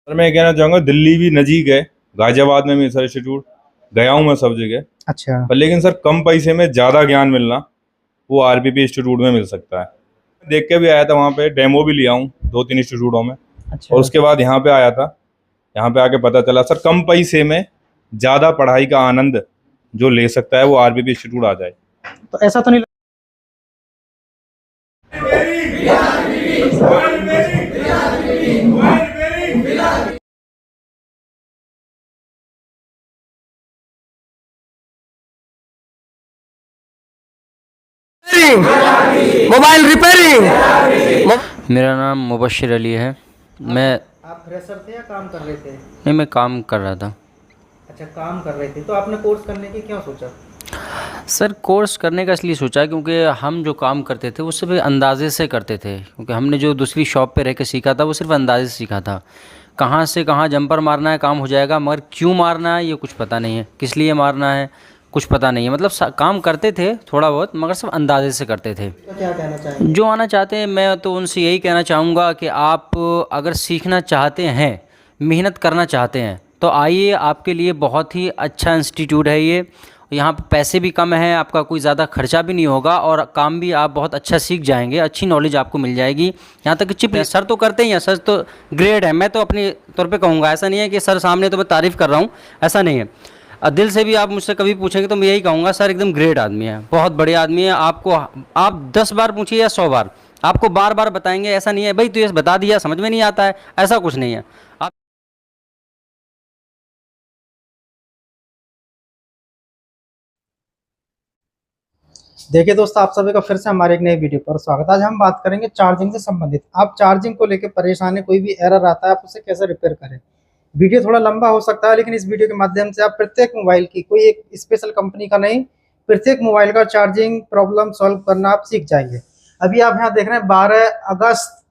Sir मैं ये कहना चाहूँगा, दिल्ली भी नज़दीक है, गाजियाबाद में भी सर इंस्टीट्यूट गया हूँ मैं सब जगह। अच्छा। पर लेकिन सर कम पैसे में ज़्यादा ज्ञान मिलना वो आरपीपी इंस्टीट्यूट में मिल सकता है। देख के भी आया था, वहाँ पे डेमो भी लिया हूँ 2-3 इंस्टीट्यूटों में। और अच्छा। उसके बाद यहाँ पे आया था, यहाँ पे आके पता चला सर कम पैसे में ज़्यादा पढ़ाई का आनंद जो ले सकता है वो आरपीपी इंस्टीट्यूट आ जाए। तो ऐसा तो नहीं मोबाइल रिपेयरिंग। मेरा नाम मुबश्शिर अली है। मैं आप फ्रेशर थे या काम कर रहे थे? नहीं, मैं काम कर रहा था। अच्छा, काम कर रहे थे। तो आपने कोर्स करने की क्यों सोचा? सर कोर्स करने का इसलिए सोचा क्योंकि हम जो काम करते थे वो सिर्फ अंदाजे से करते थे, क्योंकि हमने जो दूसरी शॉप पे रह के सीखा था वो सिर्फ अंदाजे से सीखा था। कहाँ से कहाँ जंपर मारना है काम हो जाएगा, मगर क्यों मारना है ये कुछ पता नहीं है, किस लिए मारना है कुछ पता नहीं है। मतलब काम करते थे थोड़ा बहुत, मगर सब अंदाजे से करते थे। तो क्या कहना चाहेंगे? जो आना चाहते हैं मैं तो उनसे यही कहना चाहूँगा कि आप अगर सीखना चाहते हैं, मेहनत करना चाहते हैं, तो आइए। आपके लिए बहुत ही अच्छा इंस्टीट्यूट है ये। यहाँ पे पैसे भी कम हैं, आपका कोई ज़्यादा खर्चा भी नहीं होगा और काम भी आप बहुत अच्छा सीख जाएंगे, अच्छी नॉलेज आपको मिल जाएगी। यहाँ तक कि चिप सर तो करते ही हैं, सर तो ग्रेड है। मैं तो अपने तौर पे कहूँगा, ऐसा नहीं है कि सर सामने तो मैं तारीफ़ कर रहा हूँ, ऐसा नहीं है। दिल से भी आप मुझसे कभी पूछेंगे तो मैं यही कहूँगा, सर एकदम ग्रेट आदमी है, बहुत बढ़िया आदमी है। आपको आप 10 बार पूछिए या 100 बार, आपको बार बार बताएंगे। ऐसा नहीं है भाई तू ये बता दिया समझ में नहीं आता है, ऐसा कुछ नहीं है। आप देखिए दोस्तों, आप सभी का फिर से हमारे एक नई वीडियो पर स्वागत है। आज हम बात करेंगे चार्जिंग से संबंधित। आप चार्जिंग को लेकर परेशान है, कोई भी एरर आता है, आप उसे कैसे रिपेयर करें। वीडियो थोड़ा लंबा हो सकता है, लेकिन इस वीडियो के माध्यम से आप प्रत्येक मोबाइल की, कोई एक स्पेशल कंपनी का नहीं, प्रत्येक मोबाइल का चार्जिंग प्रॉब्लम सॉल्व करना आप सीख जाएंगे। अभी आप यहाँ देख रहे हैं 12 अगस्त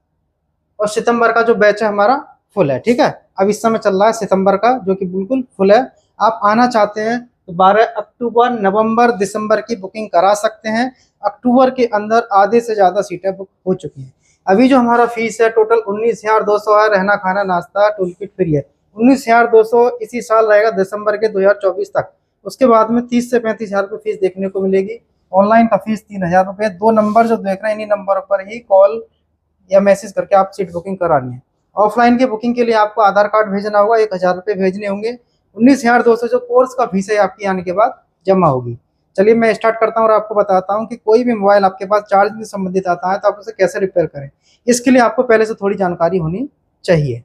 और सितंबर का जो बैच है हमारा फुल है, ठीक है। अब इस समय चल रहा है सितंबर का, जो कि बिल्कुल फुल है। आप आना चाहते हैं तो 12 अक्टूबर, नवंबर, दिसंबर की बुकिंग करा सकते हैं। अक्टूबर के अंदर आधे से ज़्यादा सीटें बुक हो चुकी हैं। अभी जो हमारा फीस है टोटल 19,200 है, रहना खाना नाश्ता टूल किट फ्री है। 19,200 इसी साल रहेगा दिसंबर के 2024 तक। उसके बाद में 30 से 35,000 रुपये फीस देखने को मिलेगी। ऑनलाइन का फीस 3,000 रुपये। 2 नंबर जो देख रहे हैं, इन्हीं नंबरों पर ही कॉल या मैसेज करके आप सीट बुकिंग करानी है। ऑफलाइन की बुकिंग के लिए आपको आधार कार्ड भेजना होगा, 1,000 रुपये भेजने होंगे। 19,200 जो कोर्स का फीस है आपकी आने के बाद जमा होगी। चलिए मैं स्टार्ट करता हूँ और आपको बताता हूँ कि कोई भी मोबाइल आपके पास चार्ज से संबंधित आता है तो आप उसे कैसे रिपेयर करें। इसके लिए आपको पहले से थोड़ी जानकारी होनी चाहिए।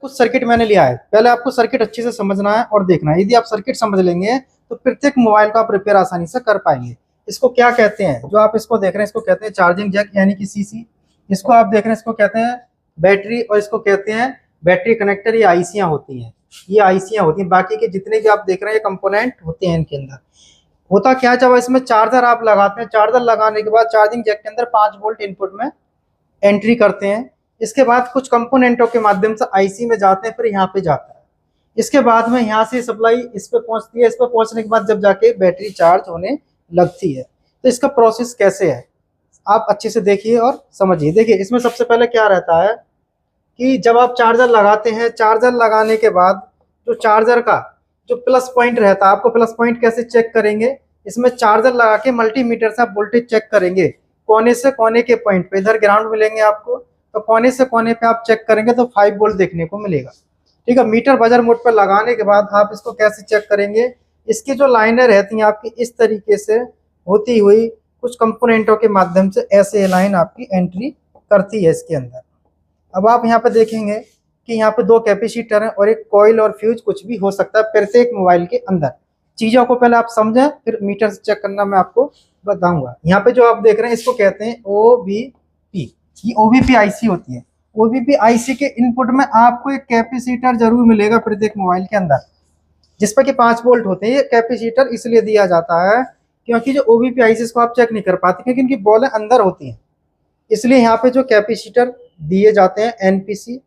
कुछ सर्किट मैंने लिया है, पहले आपको सर्किट अच्छे से समझना है और देखना है। यदि आप सर्किट समझ लेंगे तो प्रत्येक मोबाइल का आप रिपेयर आसानी से कर पाएंगे। इसको क्या कहते हैं, जो आप इसको देख रहे हैं इसको कहते हैं चार्जिंग जैक यानी कि सीसी। इसको आप देख रहे हैं इसको कहते हैं बैटरी, और इसको कहते हैं बैटरी कनेक्टर। ये आईसियां होती हैं, ये आईसियां होती हैं। बाकी के जितने भी आप देख रहे हैं ये कंपोनेंट होते हैं इनके अंदर। होता क्या, जब इसमें चार्जर आप लगाते हैं, चार्जर लगाने के बाद चार्जिंग जैक के अंदर 5 वोल्ट इनपुट में एंट्री करते हैं। इसके बाद कुछ कंपोनेंटों के माध्यम से आईसी में जाते हैं, फिर यहाँ पे जाता है। इसके बाद में यहाँ से सप्लाई इस पे पहुंचती है। इस पे पहुंचने के बाद जब जाके बैटरी चार्ज होने लगती है। तो इसका प्रोसेस कैसे है आप अच्छे से देखिए और समझिए। देखिए इसमें सबसे पहले क्या रहता है कि जब आप चार्जर लगाते हैं, चार्जर लगाने के बाद जो चार्जर का जो प्लस पॉइंट रहता है, आपको प्लस पॉइंट कैसे चेक करेंगे, इसमें चार्जर लगा के मल्टीमीटर से आप वोल्टेज चेक करेंगे। कोने से कोने के पॉइंट पे, इधर ग्राउंड मिलेंगे आपको, तो कोने से कोने पे आप चेक करेंगे तो 5 वोल्ट देखने को मिलेगा, ठीक है। मीटर बजर मोड पर लगाने के बाद आप इसको कैसे चेक करेंगे, इसकी जो लाइनें रहती हैं आपकी इस तरीके से होती हुई कुछ कंपोनेंटों के माध्यम से ऐसे लाइन आपकी एंट्री करती है इसके अंदर। अब आप यहाँ पे देखेंगे कि यहाँ पे 2 कैपेसिटर हैं और एक कॉइल और फ्यूज, कुछ भी हो सकता है प्रत्येक मोबाइल के अंदर। चीज़ों को पहले आप समझें, फिर मीटर से चेक करना मैं आपको बताऊंगा। यहाँ पे जो आप देख रहे हैं इसको कहते हैं ओबीपी। ये ओबीपी आईसी होती है। ओबीपी आईसी के इनपुट में आपको एक कैपेसिटर जरूर मिलेगा प्रत्येक मोबाइल के अंदर, जिस पर कि 5 वोल्ट होते हैं। ये कैपेसिटर इसलिए दिया जाता है क्योंकि जो ओबीपी आईसी को आप चेक नहीं कर पाते, क्योंकि इनकी बॉलें अंदर होती हैं, इसलिए यहाँ पे जो कैपेसिटर दिए जाते हैं एनपीसी।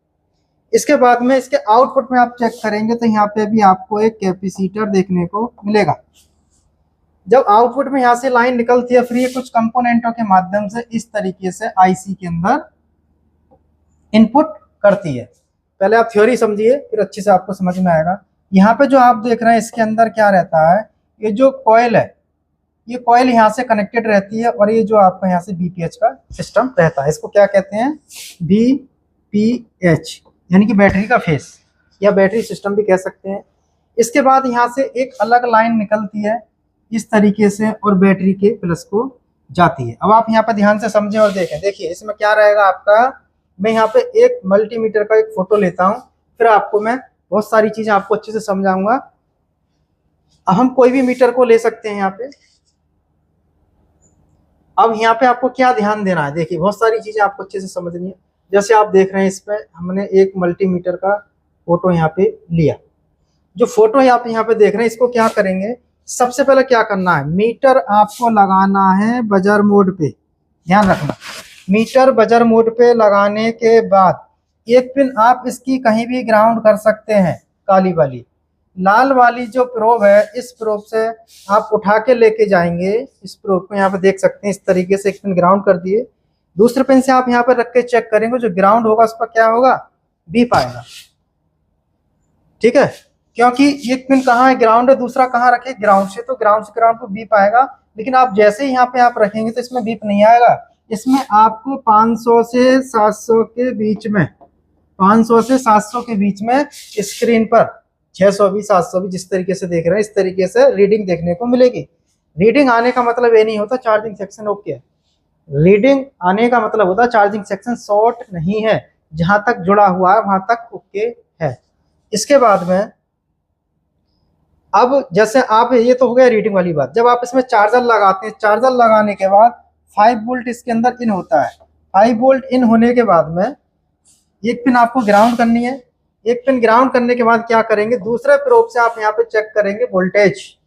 इसके बाद में इसके आउटपुट में आप चेक करेंगे तो यहाँ पे भी आपको एक कैपेसिटर देखने को मिलेगा। जब आउटपुट में यहाँ से लाइन निकलती है, फिर ये कुछ कंपोनेंटों के माध्यम से इस तरीके से आईसी के अंदर इनपुट करती है। पहले आप थ्योरी समझिए, फिर अच्छे से आपको समझ में आएगा। यहाँ पे जो आप देख रहे हैं इसके अंदर क्या रहता है, ये जो कॉइल है, ये कॉइल यहाँ से कनेक्टेड रहती है और ये जो आपका यहाँ से बीपीएच का सिस्टम रहता है, इसको क्या कहते हैं, बीपीएच, यानी कि बैटरी का फेस या बैटरी सिस्टम भी कह सकते हैं। इसके बाद यहाँ से एक अलग लाइन निकलती है इस तरीके से और बैटरी के प्लस को जाती है। अब आप यहाँ पे ध्यान से समझें और देखें, देखिए इसमें क्या रहेगा आपका, मैं यहाँ पे एक मल्टीमीटर का एक फोटो लेता हूँ, फिर आपको मैं बहुत सारी चीजें आपको अच्छे से समझाऊंगा। अब हम कोई भी मीटर को ले सकते हैं यहाँ पे। अब यहाँ पे आपको क्या ध्यान देना है, देखिए बहुत सारी चीजें आपको अच्छे से समझनी है। जैसे आप देख रहे हैं, इसमें हमने एक मल्टीमीटर का फोटो यहाँ पे लिया। जो फोटो आप यहाँ पे देख रहे हैं, इसको क्या करेंगे, सबसे पहले क्या करना है, मीटर आपको लगाना है बजर मोड पे, ध्यान रखना। मीटर बजर मोड पे लगाने के बाद एक पिन आप इसकी कहीं भी ग्राउंड कर सकते हैं, काली वाली। लाल वाली जो प्रोब है, इस प्रोब से आप उठा के लेके जाएंगे, इस प्रोब को यहाँ पे देख सकते हैं, इस तरीके से एक पिन ग्राउंड कर दिए। दूसरे पिन से आप यहाँ पे रख के चेक करेंगे, जो ग्राउंड होगा उस पर क्या होगा, बीप आएगा। ठीक है, क्योंकि एक पिन कहाँ है, ग्राउंड है, दूसरा कहाँ रखे, ग्राउंड से, तो ग्राउंड से ग्राउंड को बीप आएगा। लेकिन आप जैसे ही यहाँ पे आप रखेंगे तो इसमें बीप नहीं आएगा। इसमें आपको 500 से 700 के बीच में, 500 से 700 के बीच में स्क्रीन पर 620 720 जिस तरीके से देख रहे हैं, इस तरीके से रीडिंग देखने को मिलेगी। रीडिंग आने का मतलब ये नहीं होता चार्जिंग सेक्शन ओके है। रीडिंग आने का मतलब होता है चार्जिंग सेक्शन शॉर्ट नहीं है, जहां तक जुड़ा हुआ है वहां तक ओके है। इसके बाद में अब जैसे आप, ये तो हो गया रीडिंग वाली बात। जब आप इसमें चार्जर लगाते हैं, चार्जर लगाने के बाद 5 वोल्ट इसके अंदर इन होता है। 5 वोल्ट इन होने के बाद में एक पिन आपको ग्राउंड करनी है। एक पिन ग्राउंड करने के बाद क्या करेंगे, दूसरे प्रोब से आप यहाँ पे चेक करेंगे वोल्टेज।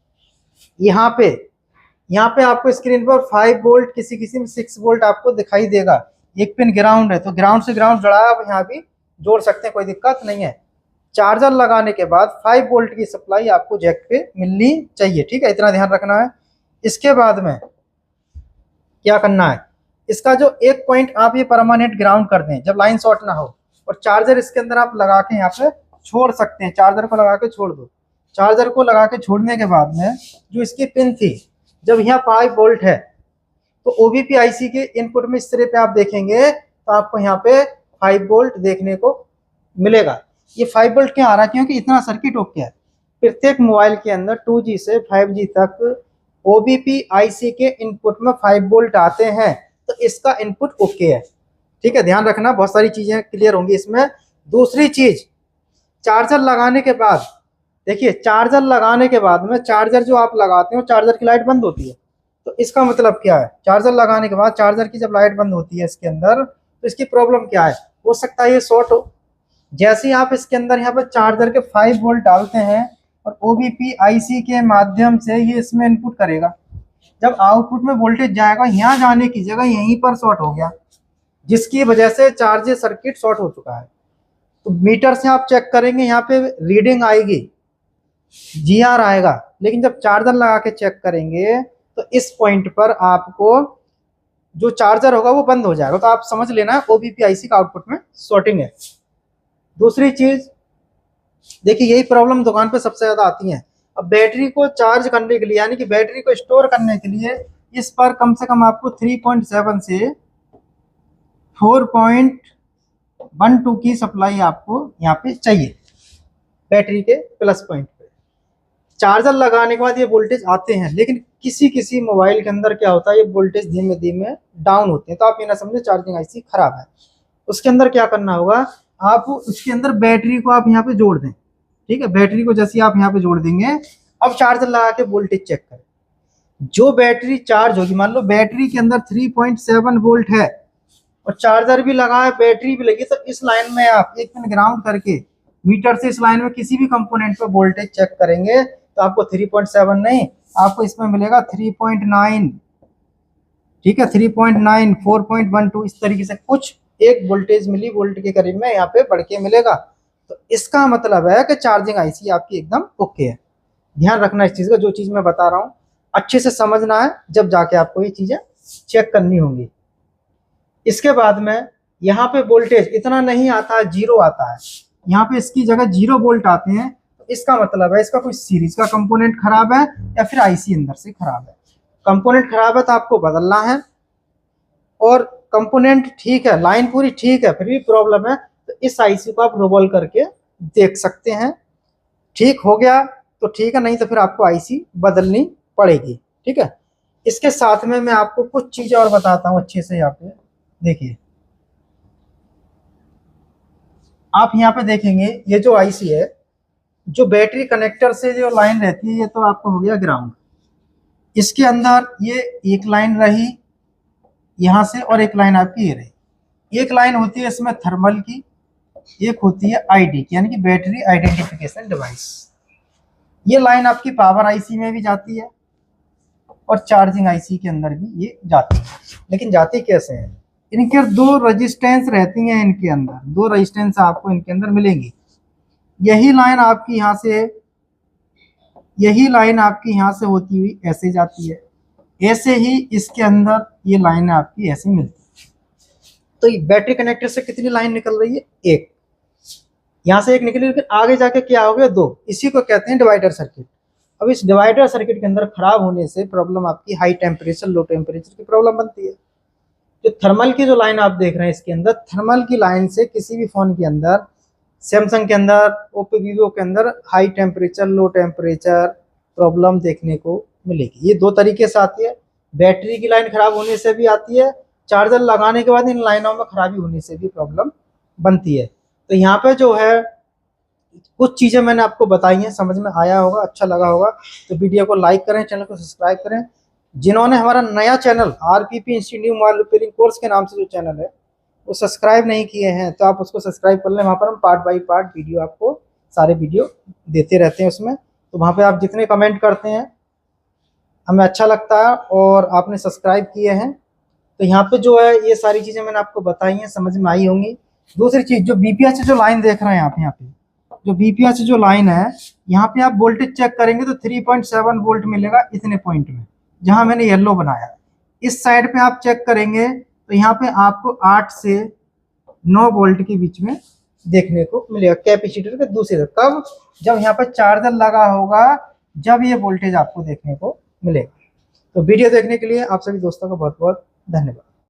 यहाँ पे आपको स्क्रीन पर 5 वोल्ट, किसी में 6 वोल्ट आपको दिखाई देगा। एक पिन ग्राउंड है तो ग्राउंड से ग्राउंड जुड़ा है, आप यहाँ भी जोड़ सकते हैं, कोई दिक्कत नहीं है। चार्जर लगाने के बाद 5 वोल्ट की सप्लाई आपको जैक पे मिलनी चाहिए। ठीक है, इतना ध्यान रखना है। इसके बाद में क्या करना है, इसका जो एक पॉइंट आप ये परमानेंट ग्राउंड कर दें, जब लाइन शॉर्ट ना हो, और चार्जर इसके अंदर आप लगा के यहाँ पे छोड़ सकते हैं। चार्जर को लगा के छोड़ दो। चार्जर को लगा के छोड़ने के बाद में जो इसकी पिन थी, जब यहाँ 5 वोल्ट है तो ओबीपी आईसी के इनपुट में इस तरह पे आप देखेंगे तो आपको यहाँ पे 5 वोल्ट देखने को मिलेगा। ये 5 वोल्ट क्यों आ रहा है, क्योंकि इतना सर्किट ओके है। प्रत्येक मोबाइल के अंदर 2G से 5G तक ओबीपी आईसी के इनपुट में 5 वोल्ट आते हैं, तो इसका इनपुट ओके है। ठीक है, ध्यान रखना, बहुत सारी चीजें क्लियर होंगी इसमें। दूसरी चीज, चार्जर लगाने के बाद देखिए, चार्जर लगाने के बाद में चार्जर जो आप लगाते हो, चार्जर की लाइट बंद होती है। तो इसका मतलब क्या है, चार्जर लगाने के बाद चार्जर की जब लाइट बंद होती है इसके अंदर, तो इसकी प्रॉब्लम क्या है, हो सकता है ये शॉर्ट हो। जैसे ही आप इसके अंदर यहाँ पे चार्जर के 5 वोल्ट डालते हैं और ओबीपी आईसी के माध्यम से ये इसमें इनपुट करेगा, जब आउटपुट में वोल्टेज जाएगा, यहाँ जाने की जगह यहीं पर शॉर्ट हो गया, जिसकी वजह से चार्जर सर्किट शॉर्ट हो चुका है। तो मीटर से आप चेक करेंगे, यहाँ पे रीडिंग आएगी, जीआर आएगा, लेकिन जब चार्जर लगा के चेक करेंगे तो इस पॉइंट पर आपको जो चार्जर होगा वो बंद हो जाएगा। तो आप समझ लेना ओबीपी आईसी का आउटपुट में शॉर्टिंग है। दूसरी चीज देखिए, यही प्रॉब्लम दुकान पे सबसे ज्यादा आती है। अब बैटरी को चार्ज करने के लिए, यानी कि बैटरी को स्टोर करने के लिए, इस पर कम से कम आपको 3.7 से 4.12 की सप्लाई आपको यहाँ पे चाहिए बैटरी के प्लस पॉइंट पे। चार्जर लगाने के बाद ये वोल्टेज आते हैं, लेकिन किसी मोबाइल के अंदर क्या होता है, ये वोल्टेज धीमे धीमे डाउन होते हैं। तो आप ये ना समझे चार्जिंग आईसी खराब है। उसके अंदर क्या करना होगा, आप उसके अंदर बैटरी को आप यहाँ पे जोड़ दें। ठीक है, बैटरी को जैसे आप यहाँ पे जोड़ देंगे, अब चार्जर लगा के वोल्टेज चेक करें। जो बैटरी चार्ज होगी, मान लो बैटरी के अंदर 3.7 वोल्ट है और चार्जर भी लगा है, बैटरी भी लगी, तो इस लाइन में आप एक पिन ग्राउंड करके मीटर से इस लाइन में किसी भी कंपोनेंट पे वोल्टेज चेक करेंगे तो आपको 3.7 नहीं, आपको इसमें मिलेगा 3.9। ठीक है, 3.9, 4.12, इस तरीके से कुछ एक वोल्टेज मिली वोल्ट के करीब में यहाँ पे बढ़ के मिलेगा। तो इसका मतलब है कि चार्जिंग आईसी आपकी एकदम ओके है। ध्यान रखना इस चीज का, जो चीज मैं बता रहा हूँ अच्छे से समझना है, जब जाके आपको ये चीजें चेक करनी होंगी। इसके बाद में यहाँ पे वोल्टेज इतना नहीं आता है, 0 आता है। यहाँ पे इसकी जगह 0 वोल्ट आते हैं, तो इसका मतलब है इसका कोई सीरीज का कंपोनेंट खराब है या फिर आईसी अंदर से खराब है। कंपोनेंट खराब है तो आपको बदलना है, और कंपोनेंट ठीक है, लाइन पूरी ठीक है, फिर भी प्रॉब्लम है, तो इस आईसी को आप रिवॉल्व करके देख सकते हैं। ठीक हो गया तो ठीक है, नहीं तो फिर आपको आईसी बदलनी पड़ेगी। ठीक है, इसके साथ में मैं आपको कुछ चीजें और बताता हूँ अच्छे से। यहाँ पे देखिए, आप यहाँ पे देखेंगे ये जो आईसी है, जो बैटरी कनेक्टर से जो लाइन रहती है, ये तो आपको हो गया ग्राउंड। इसके अंदर ये एक लाइन रही यहाँ से, और एक लाइन आपकी ये रही। एक लाइन होती है इसमें थर्मल की, एक होती है आईडी की, यानी कि बैटरी आइडेंटिफिकेशन डिवाइस। ये लाइन आपकी पावर आईसी में भी जाती है और चार्जिंग आईसी के अंदर भी ये जाती है। लेकिन जाती कैसे है? इनके 2 रेजिस्टेंस रहती हैं, इनके अंदर 2 रेजिस्टेंस आपको इनके अंदर मिलेंगी। यही लाइन आपकी यहाँ से होती हुई ऐसे जाती है, ऐसे ही इसके अंदर ये लाइन आपकी ऐसे मिलती है। तो ये बैटरी कनेक्टर से कितनी लाइन निकल रही है? एक। यहाँ से एक निकली, लेकिन आगे जाके क्या हो गया? 2। इसी को कहते हैं डिवाइडर सर्किट। अब इस डिवाइडर सर्किट के अंदर खराब होने से प्रॉब्लम आपकी हाई टेम्परेचर लो टेम्परेचर की प्रॉब्लम बनती है। जो थर्मल की जो लाइन आप देख रहे हैं इसके अंदर, थर्मल की लाइन से किसी भी फोन के अंदर, सैमसंग के अंदर, ओप्पो वीवो के अंदर high temperature low temperature problem देखने को मिलेगी। ये 2 तरीके से आती है। बैटरी की लाइन खराब होने से भी आती है, चार्जर लगाने के बाद इन लाइनों में खराबी होने से भी प्रॉब्लम बनती है। तो यहाँ पे जो है कुछ चीज़ें मैंने आपको बताई हैं, समझ में आया होगा, अच्छा लगा होगा तो वीडियो को लाइक करें, चैनल को सब्सक्राइब करें। जिन्होंने हमारा नया channel RPP institute mobile repairing course के नाम से जो चैनल है वो सब्सक्राइब नहीं किए हैं तो आप उसको सब्सक्राइब कर लें। वहाँ पर हम पार्ट बाई पार्ट वीडियो आपको सारे वीडियो देते रहते हैं उसमें। तो वहाँ पे आप जितने कमेंट करते हैं हमें अच्छा लगता है, और आपने सब्सक्राइब किए हैं तो यहाँ पे जो है ये सारी चीज़ें मैंने आपको बताई हैं, समझ में आई होंगी। दूसरी चीज़, जो बीपीएस जो लाइन देख रहे हैं आप, यहाँ पे जो बीपीएस जो लाइन है, यहाँ पे आप वोल्टेज चेक करेंगे तो 3.7 वोल्ट मिलेगा इतने पॉइंट में, जहाँ मैंने येलो बनाया। इस साइड पे आप चेक करेंगे तो यहाँ पे आपको 8 से 9 वोल्ट के बीच में देखने को मिलेगा कैपेसिटर के दूसरी तरफ। कब? जब यहाँ पर चार्जर लगा होगा, जब ये वोल्टेज आपको देखने को मिलेगा। तो वीडियो देखने के लिए आप सभी दोस्तों का बहुत बहुत धन्यवाद।